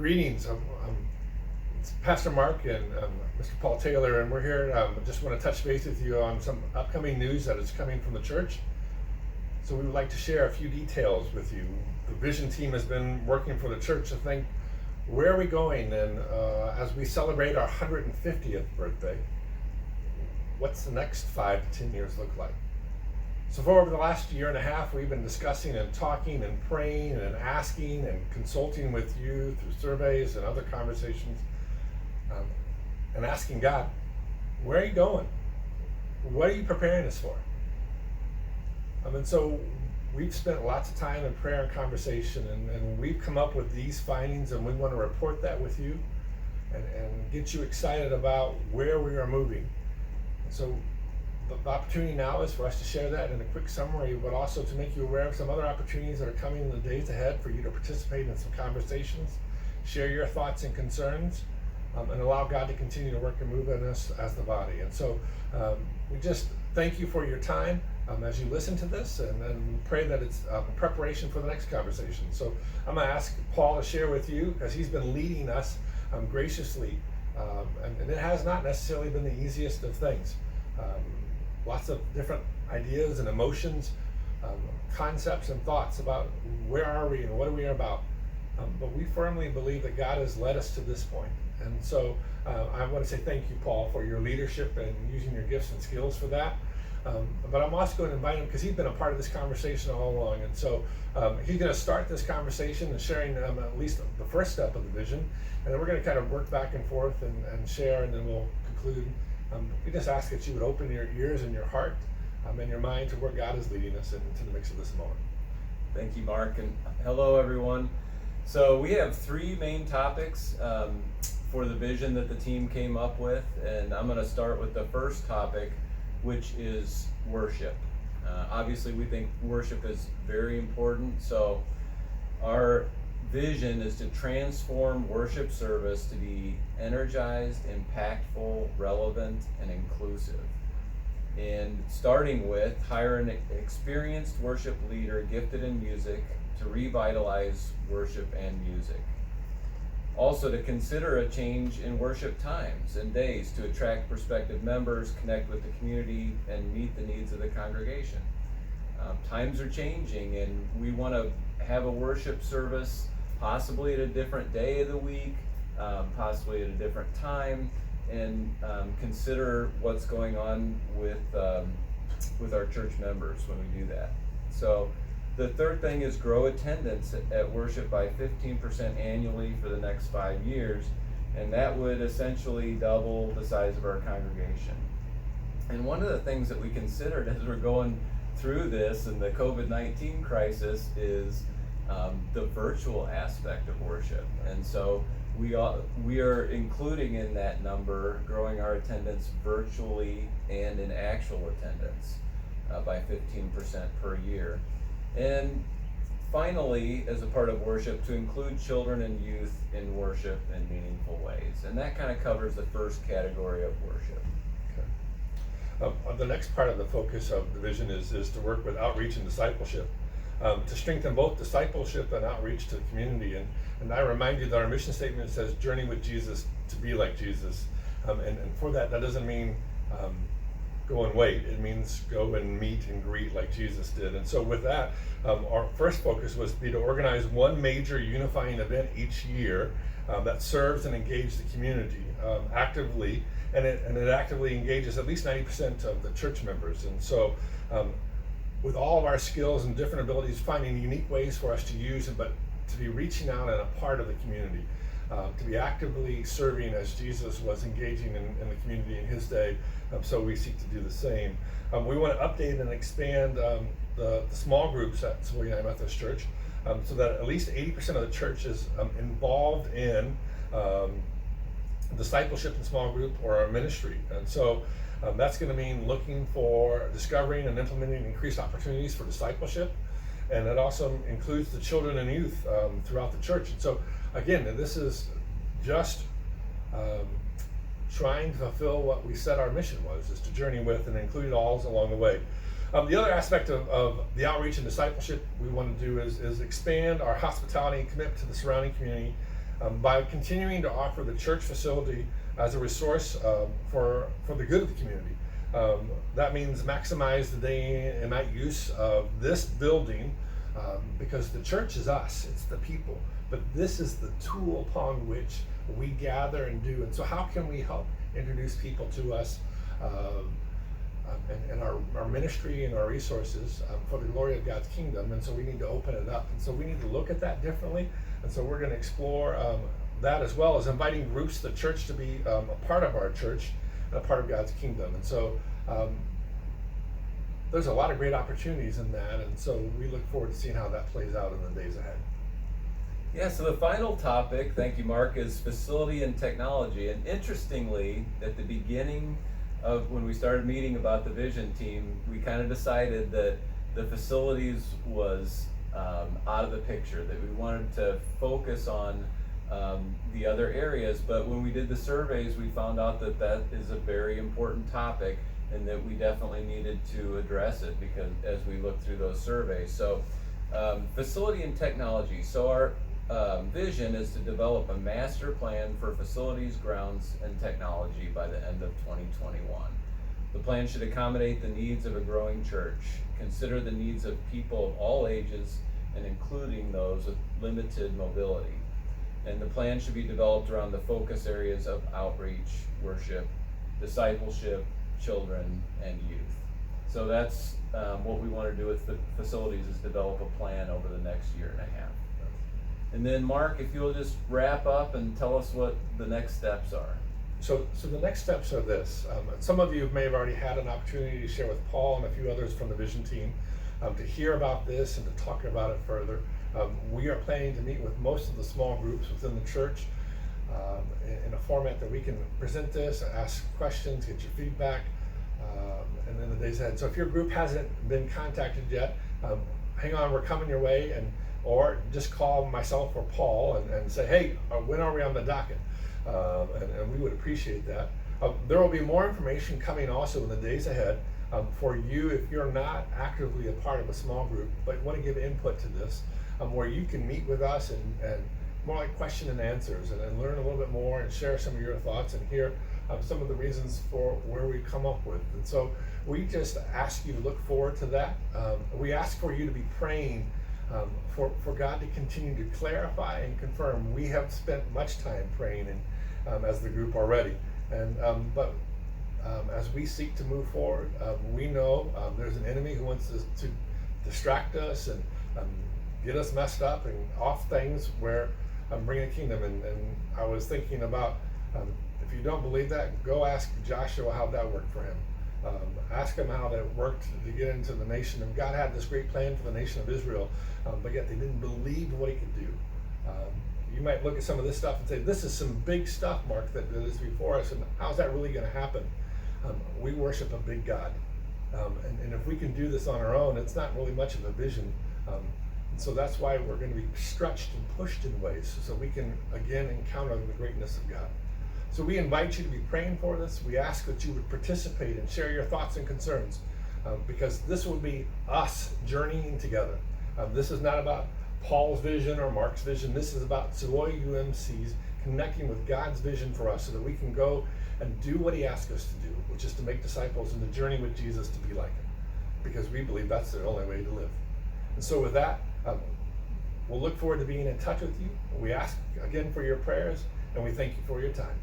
Greetings. It's Pastor Mark and Mr. Paul Taylor, and we're here. Just want to touch base with you on some upcoming news that is coming from the church. So we would like to share a few details with you. The Vision team has been working for the church to think, where are we going? And as we celebrate our 150th birthday, what's the next 5 to 10 years look like? So for over the last year and a half, we've been discussing and talking and praying and asking and consulting with you through surveys and other conversations, and asking God, where are you going? What are you preparing us for? And so we've spent lots of time in prayer and conversation, and we've come up with these findings, and we want to report that with you and get you excited about where we are moving. So the opportunity now is for us to share that in a quick summary, but also to make you aware of some other opportunities that are coming in the days ahead for you to participate in some conversations, share your thoughts and concerns, and allow God to continue to work and move in us as the body. And so we just thank you for your time as you listen to this, and we pray that it's preparation for the next conversation. So I'm going to ask Paul to share with you, because he's been leading us graciously, and it has not necessarily been the easiest of things. Lots of different ideas and emotions, concepts and thoughts about where are we and what are we about. But we firmly believe that God has led us to this point. And so I want to say thank you, Paul, for your leadership and using your gifts and skills for that. But I'm also going to invite him, because he's been a part of this conversation all along. And so he's going to start this conversation and sharing at least the first step of the vision. And then we're going to kind of work back and forth and share, and then we'll conclude. We just ask that you would open your ears and your heart and your mind to where God is leading us into the mix of this moment. Thank you, Mark, and hello, everyone. So we have 3 main topics for the vision that the team came up with, and I'm going to start with the first topic, which is worship. Obviously, we think worship is very important, so our vision is to transform worship service to be energized, impactful, relevant, and inclusive. And starting with hire an experienced worship leader gifted in music to revitalize worship and music. Also to consider a change in worship times and days to attract prospective members, connect with the community, and meet the needs of the congregation. Times are changing, and we want to have a worship service possibly at a different day of the week, possibly at a different time, and consider what's going on with our church members when we do that. So the third thing is grow attendance at worship by 15% annually for the next 5 years, and that would essentially double the size of our congregation. And one of the things that we considered as we're going through this and the COVID-19 crisis is the virtual aspect of worship. And so we are including in that number growing our attendance virtually and in actual attendance by 15% per year. And finally, as a part of worship, to include children and youth in worship in meaningful ways. And that kind of covers the first category of worship. The next part of the focus of the vision is to work with outreach and discipleship, to strengthen both discipleship and outreach to the community. And I remind you that our mission statement says, journey with Jesus to be like Jesus. And for that doesn't mean go and wait. It means go and meet and greet like Jesus did. And so with that, our first focus was to organize one major unifying event each year that serves and engages the community actively, and it actively engages at least 90% of the church members. And so with all of our skills and different abilities, finding unique ways for us to use it, but to be reaching out and a part of the community, to be actively serving as Jesus was engaging in the community in his day. So we seek to do the same. We want to update and expand the small groups at Savoy United Methodist Church, so that at least 80% of the church is involved in discipleship in small group or our ministry. And so that's going to mean looking for discovering and implementing increased opportunities for discipleship. And it also includes the children and youth throughout the church. And so again, this is just trying to fulfill what we said our mission was, is to journey with and include all along the way. The other aspect of the outreach and discipleship we want to do is expand our hospitality and commitment to the surrounding community by continuing to offer the church facility as a resource for the good of the community. That means maximize the day and night use of this building, because the church is us, it's the people, but this is the tool upon which we gather and do. And so how can we help introduce people to us and our ministry and our resources for the glory of God's kingdom? And so we need to open it up, and so we need to look at that differently. And so we're going to explore that, as well as inviting groups, the church, to be a part of our church and a part of God's kingdom. And so there's a lot of great opportunities in that, and so we look forward to seeing how that plays out in the days ahead. Yeah, so the final topic, thank you, Mark, is facility and technology. And interestingly, at the beginning of when we started meeting about the vision team, we kind of decided that the facilities was out of the picture, that we wanted to focus on the other areas. But when we did the surveys, we found out that that is a very important topic, and that we definitely needed to address it because as we look through those surveys. So facility and technology. So our vision is to develop a master plan for facilities, grounds, and technology by the end of 2021. The plan should accommodate the needs of a growing church, consider the needs of people of all ages, and including those with limited mobility. And the plan should be developed around the focus areas of outreach, worship, discipleship, children, and youth. So that's what we want to do with the facilities, is develop a plan over the next year and a half. And then Mark, if you'll just wrap up and tell us what the next steps are. So the next steps are this. Some of you may have already had an opportunity to share with Paul and a few others from the Vision team to hear about this and to talk about it further. We are planning to meet with most of the small groups within the church in a format that we can present this, ask questions, get your feedback, and in the days ahead. So if your group hasn't been contacted yet, hang on, we're coming your way, or just call myself or Paul and say, hey, when are we on the docket? And we would appreciate that. There will be more information coming also in the days ahead for you if you're not actively a part of a small group, but want to give input to this, where you can meet with us and more like question and answers and learn a little bit more and share some of your thoughts and hear some of the reasons for where we come up with. And so we just ask you to look forward to that. We ask for you to be praying for God to continue to clarify and confirm. We have spent much time praying as the group already, but as we seek to move forward, we know there's an enemy who wants to distract us and get us messed up and off things where bring a kingdom. And I was thinking about, if you don't believe that, go ask Joshua how that worked for him. Ask him how that worked to get into the nation. And God had this great plan for the nation of Israel, but yet they didn't believe what he could do. You might look at some of this stuff and say, this is some big stuff, Mark, that is before us, and how's that really going to happen? We worship a big God. And if we can do this on our own, it's not really much of a vision. And so that's why we're going to be stretched and pushed in ways so we can, again, encounter the greatness of God. So we invite you to be praying for this. We ask that you would participate and share your thoughts and concerns, because this will be us journeying together. This is not about Paul's vision or Mark's vision. This is about Savoy UMC's connecting with God's vision for us so that we can go and do what he asked us to do, which is to make disciples and to journey with Jesus to be like him, because we believe that's the only way to live. And so with that, we'll look forward to being in touch with you. We ask again for your prayers, and we thank you for your time.